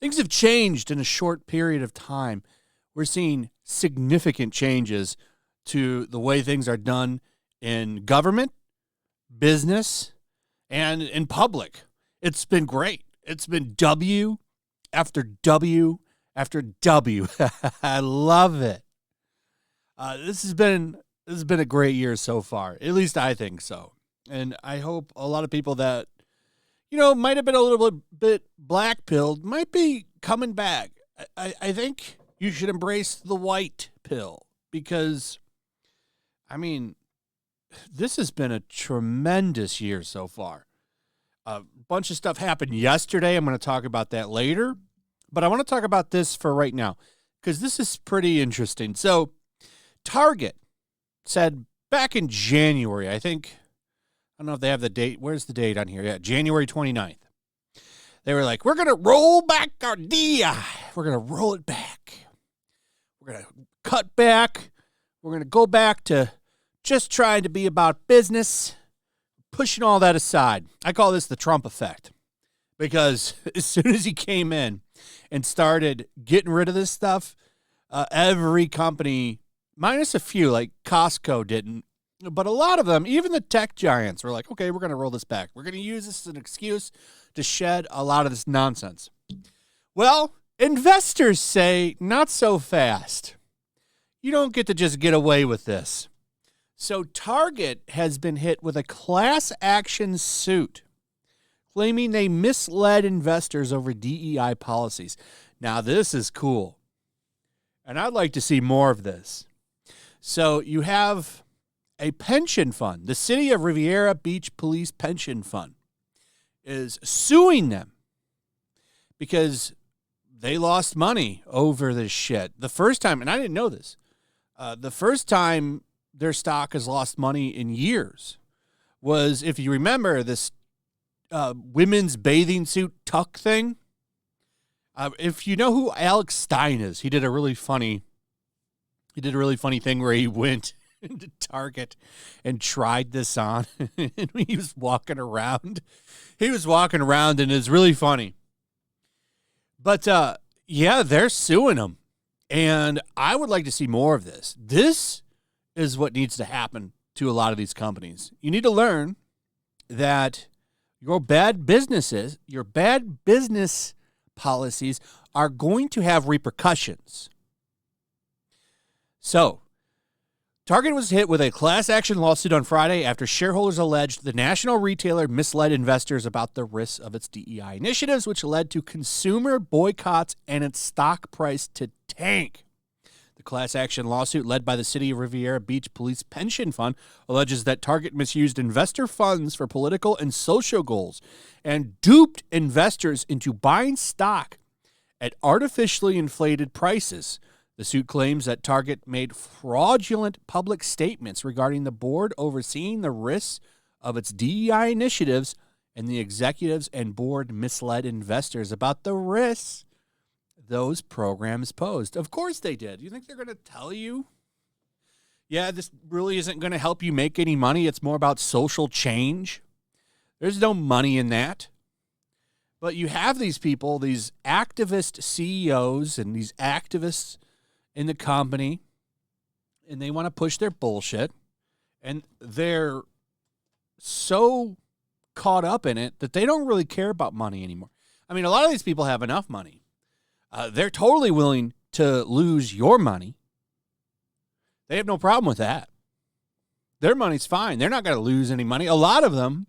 Things have changed in a short period of time. We're seeing significant changes to the way things are done in government, business, and in public. It's been great. It's been W after W after W. I love it. This has been a great year so far. At least I think so. And I hope a lot of people that might have been a little bit black-pilled might be coming back. I think you should embrace the white pill because, this has been a tremendous year so far. A bunch of stuff happened yesterday. I'm going to talk about that later. But I want to talk about this for right now because this is pretty interesting. So Target said back in January, I don't know if they have the date. Where's the date on here? Yeah, January 29th. They were like, we're going to roll back our DEI. We're going to roll it back. We're going to cut back. We're going to go back to just trying to be about business, pushing all that aside. I call this the Trump effect because as soon as he came in and started getting rid of this stuff, every company, minus a few, like Costco didn't, but a lot of them, even the tech giants, were like, okay, we're going to roll this back. We're going to use this as an excuse to shed a lot of this nonsense. Well, investors say not so fast. You don't get to just get away with this. So Target has been hit with a class action suit claiming they misled investors over DEI policies. Now, this is cool. And I'd like to see more of this. So you have a pension fund, the City of Riviera Beach Police Pension Fund, is suing them because they lost money over this shit. The first time, and I didn't know this, the first time their stock has lost money in years was, if you remember, this women's bathing suit tuck thing. If you know who Alex Stein is, he did a really funny thing where he went into Target and tried this on. And he was walking around. And it's really funny. But, yeah, they're suing him. And I would like to see more of this. This is what needs to happen to a lot of these companies. You need to learn that your bad business policies are going to have repercussions. So, Target was hit with a class action lawsuit on Friday after shareholders alleged the national retailer misled investors about the risks of its DEI initiatives, which led to consumer boycotts and its stock price to tank. The class action lawsuit, led by the City of Riviera Beach Police Pension Fund, alleges that Target misused investor funds for political and social goals and duped investors into buying stock at artificially inflated prices. The suit claims that Target made fraudulent public statements regarding the board overseeing the risks of its DEI initiatives, and the executives and board misled investors about the risks those programs posed. Of course they did. You think they're going to tell you, yeah, this really isn't going to help you make any money. It's more about social change. There's no money in that. But you have these people, these activist CEOs and these activists in the company, and they want to push their bullshit, and they're so caught up in it that they don't really care about money anymore. I mean, a lot of these people have enough money. They're totally willing to lose your money. They have no problem with that. Their money's fine. They're not going to lose any money. A lot of them,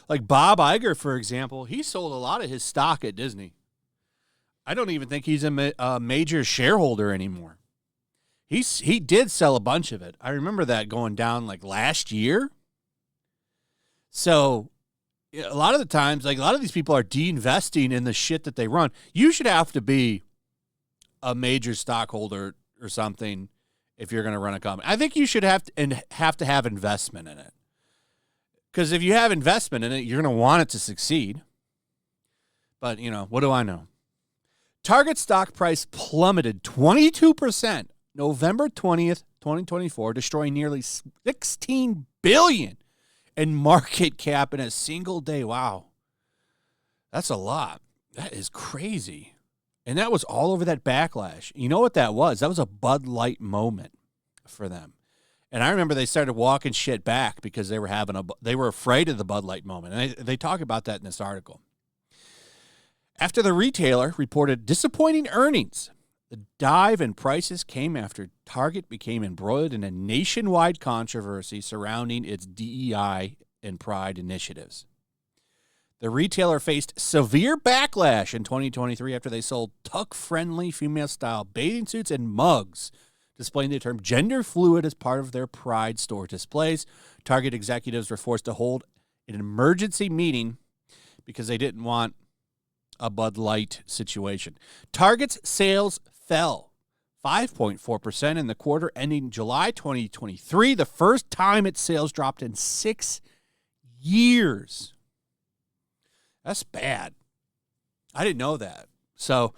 like Bob Iger, for example, he sold a lot of his stock at Disney. I don't even think he's a major shareholder anymore. He did sell a bunch of it. I remember that going down like last year. So a lot of the times, like a lot of these people are de-investing in the shit that they run. You should have to be a major stockholder or something if you're going to run a company. I think you should have to have investment in it. Because if you have investment in it, you're going to want it to succeed. But, what do I know? Target stock price plummeted 22% November 20th, 2024, destroying nearly $16 billion in market cap in a single day. Wow. That's a lot. That is crazy. And that was all over that backlash. You know what that was? That was a Bud Light moment for them. And I remember they started walking shit back because they were afraid of the Bud Light moment. And they talk about that in this article. After the retailer reported disappointing earnings, the dive in prices came after Target became embroiled in a nationwide controversy surrounding its DEI and Pride initiatives. The retailer faced severe backlash in 2023 after they sold tuck-friendly female-style bathing suits and mugs, displaying the term gender fluid as part of their Pride store displays. Target executives were forced to hold an emergency meeting because they didn't want a Bud Light situation. Target's sales fell 5.4% in the quarter ending July 2023, the first time its sales dropped in 6 years. That's bad. I didn't know that. So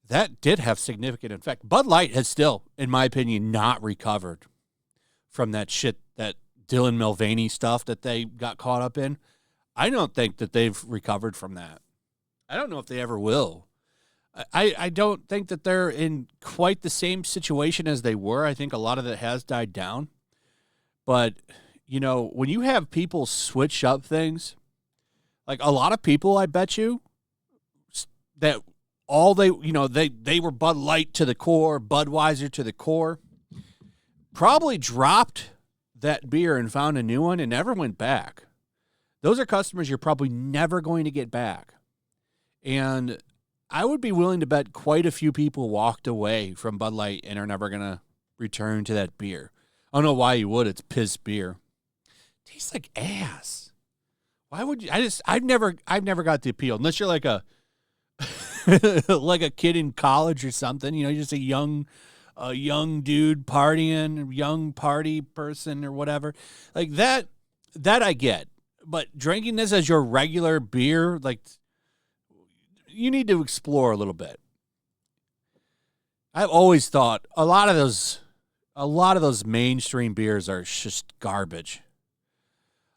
that did have significant effect. Bud Light has still, in my opinion, not recovered from that shit, that Dylan Mulvaney stuff that they got caught up in. I don't think that they've recovered from that. I don't know if they ever will. I don't think that they're in quite the same situation as they were. I think a lot of it has died down. But, you know, when you have people switch up things, like a lot of people, I bet you, that all they were Bud Light to the core, Budweiser to the core, probably dropped that beer and found a new one and never went back. Those are customers you're probably never going to get back. And I would be willing to bet quite a few people walked away from Bud Light and are never going to return to that beer. I don't know why you would. It's piss beer. It tastes like ass. Why would you? I've never got the appeal, unless you're like a like a kid in college or something. You know, you're just a young dude partying, young party person or whatever. Like that I get. But drinking this as your regular beer, like, you need to explore a little bit. I've always thought a lot of those mainstream beers are just garbage.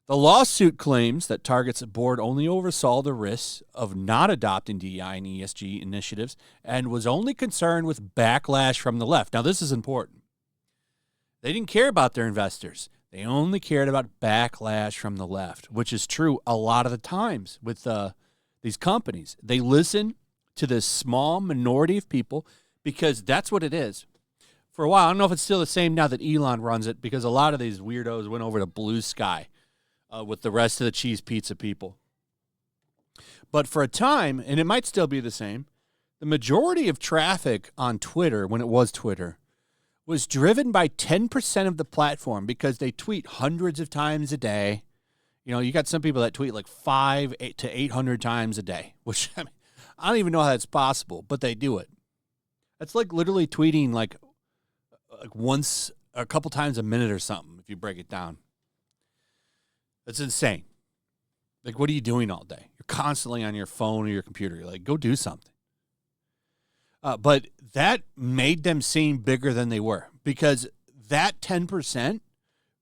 The lawsuit claims that Target's board only oversaw the risks of not adopting DEI and ESG initiatives and was only concerned with backlash from the left. Now, this is important. They didn't care about their investors. They only cared about backlash from the left, which is true a lot of the times with these companies. They listen to this small minority of people because that's what it is. For a while, I don't know if it's still the same now that Elon runs it, because a lot of these weirdos went over to Blue Sky with the rest of the cheese pizza people. But for a time, and it might still be the same, the majority of traffic on Twitter, when it was Twitter, was driven by 10% of the platform because they tweet hundreds of times a day. You know, you got some people that tweet like 500 to 800 times a day, which I don't even know how that's possible, but they do it. It's like literally tweeting like once, a couple times a minute or something, if you break it down. That's insane. Like, what are you doing all day? You're constantly on your phone or your computer. You're like, go do something. But that made them seem bigger than they were, because that 10%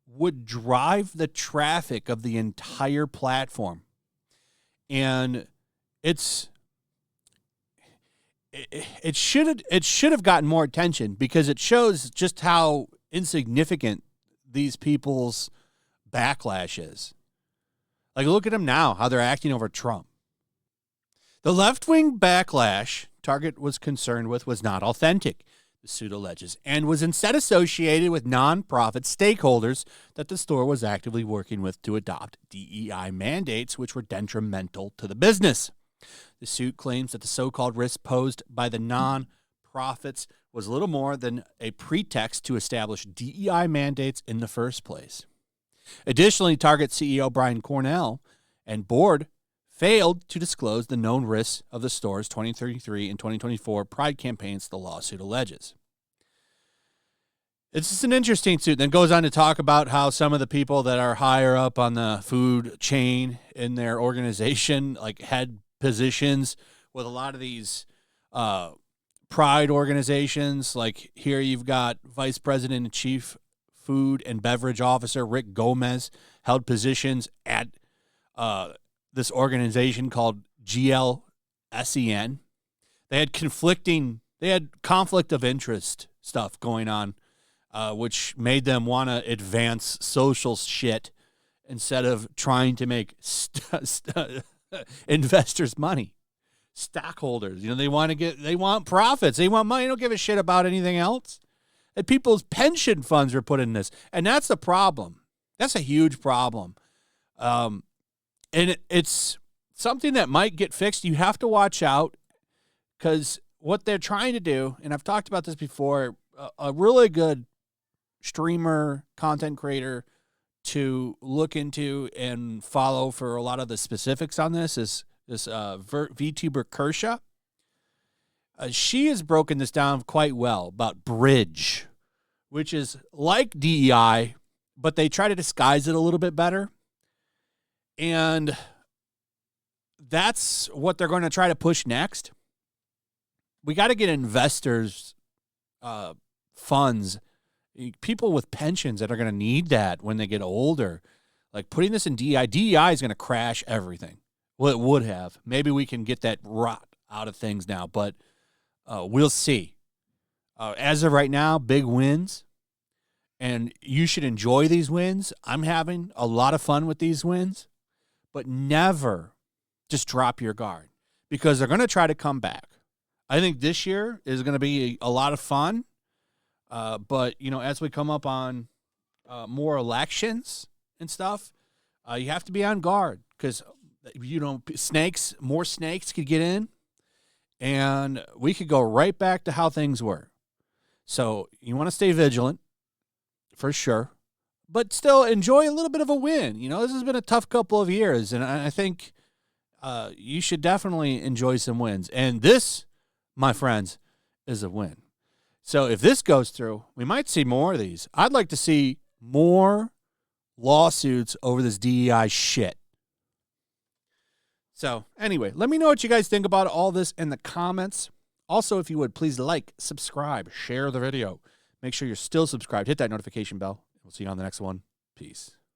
would drive the traffic of the entire platform. And it should have gotten more attention, because it shows just how insignificant these people's backlash is. Like, look at them now, how they're acting over Trump. The left-wing backlash Target was concerned with was not authentic, the suit alleges, and was instead associated with nonprofit stakeholders that the store was actively working with to adopt DEI mandates, which were detrimental to the business. The suit claims that the so-called risk posed by the nonprofits was little more than a pretext to establish DEI mandates in the first place. Additionally, Target CEO Brian Cornell and board failed to disclose the known risks of the store's 2033 and 2024 Pride campaigns, the lawsuit alleges. It's just an interesting suit. Then goes on to talk about how some of the people that are higher up on the food chain in their organization, like, had positions with a lot of these Pride organizations. Like, here you've got Vice President and Chief food and beverage officer, Rick Gomez, held positions at this organization called GLSEN. They had conflict of interest stuff going on, which made them want to advance social shit instead of trying to make investors money, stockholders. They want profits. They want money. They don't give a shit about anything else. And people's pension funds were put in this. And that's the problem. That's a huge problem. And it's something that might get fixed. You have to watch out, because what they're trying to do, and I've talked about this before, a really good streamer, content creator to look into and follow for a lot of the specifics on this is this VTuber Kersha. She has broken this down quite well about Bridge, which is like DEI, but they try to disguise it a little bit better. And that's what they're going to try to push next. We got to get investors, funds, people with pensions that are going to need that when they get older. Like putting this in DEI. DEI is going to crash everything. Well, it would have. Maybe we can get that rot out of things now, but we'll see. As of right now, big wins. And you should enjoy these wins. I'm having a lot of fun with these wins. But never just drop your guard, because they're going to try to come back. I think this year is going to be a lot of fun. But, as we come up on more elections and stuff, you have to be on guard, because, more snakes could get in, and we could go right back to how things were. So you want to stay vigilant, for sure, but still enjoy a little bit of a win. This has been a tough couple of years, and I think you should definitely enjoy some wins. And this, my friends, is a win. So if this goes through, we might see more of these. I'd like to see more lawsuits over this DEI shit. So anyway, let me know what you guys think about all this in the comments. Also, if you would, please like, subscribe, share the video. Make sure you're still subscribed. Hit that notification bell. We'll see you on the next one. Peace.